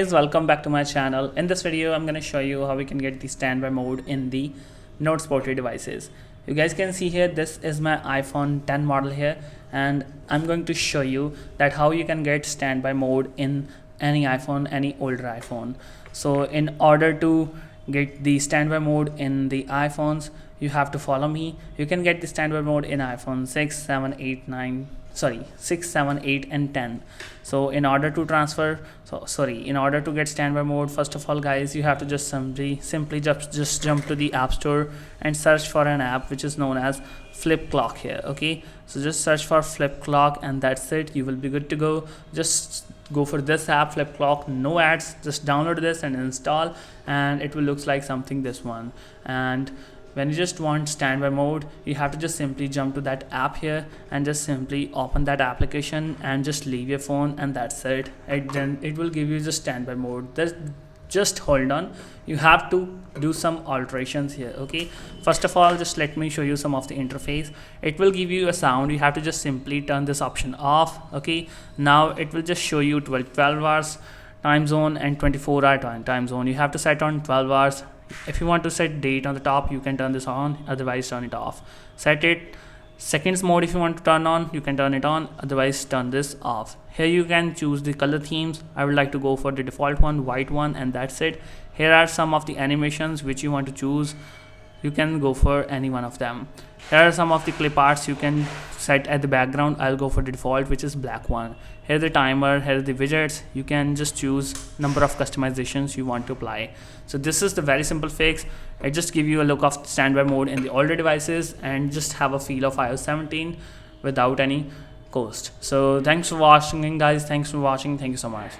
Guys, welcome back to my channel. In this video I'm going to show you how we can get the standby mode in the Note supported devices. You guys can see here, this is my iPhone 10 model here, and I'm going to show you that how you can get standby mode in any iPhone, any older iPhone. So in order to get the standby mode in the iPhones, you have to follow me. You can get the standby mode in iPhone 6, 7, 8, 9, 6, 7, 8 and 10. So in order to get standby mode, first of all guys, you have to just simply just jump to the App Store and search for an app which is known as Flip Clock here. Okay, so just search for Flip Clock and that's it. You will be good to go. Just go for this app, Flip Clock, no ads. Just download this and install, and it will look like something this one. And when you just want standby mode, you have to just simply jump to that app here and just simply open that application and just leave your phone, and that's it. Then it will give you just standby mode. Just hold on, you have to do some alterations here. Okay, first of all, just let me show you some of the interface. It will give you a sound. You have to just simply turn this option off. Okay, now it will just show you 12 hours time zone and 24-hour time zone. You have to set on 12 hours. If you want to set date on the top, you can turn this on, otherwise turn it off. Set it seconds mode. If you want to turn on, you can turn it on, otherwise turn this off. Here you can choose the color themes. I would like to go for the default one, white one, and that's it. Here are some of the animations which you want to choose. You can go for any one of them. Here are some of the clip arts you can set at the background. I'll go for the default, which is black one. Here the timer, here the widgets. You can just choose number of customizations you want to apply. So this is the very simple fix. It just give you a look of standby mode in the older devices and just have a feel of iOS 17 without any cost. So thanks for watching guys. Thanks for watching. Thank you so much.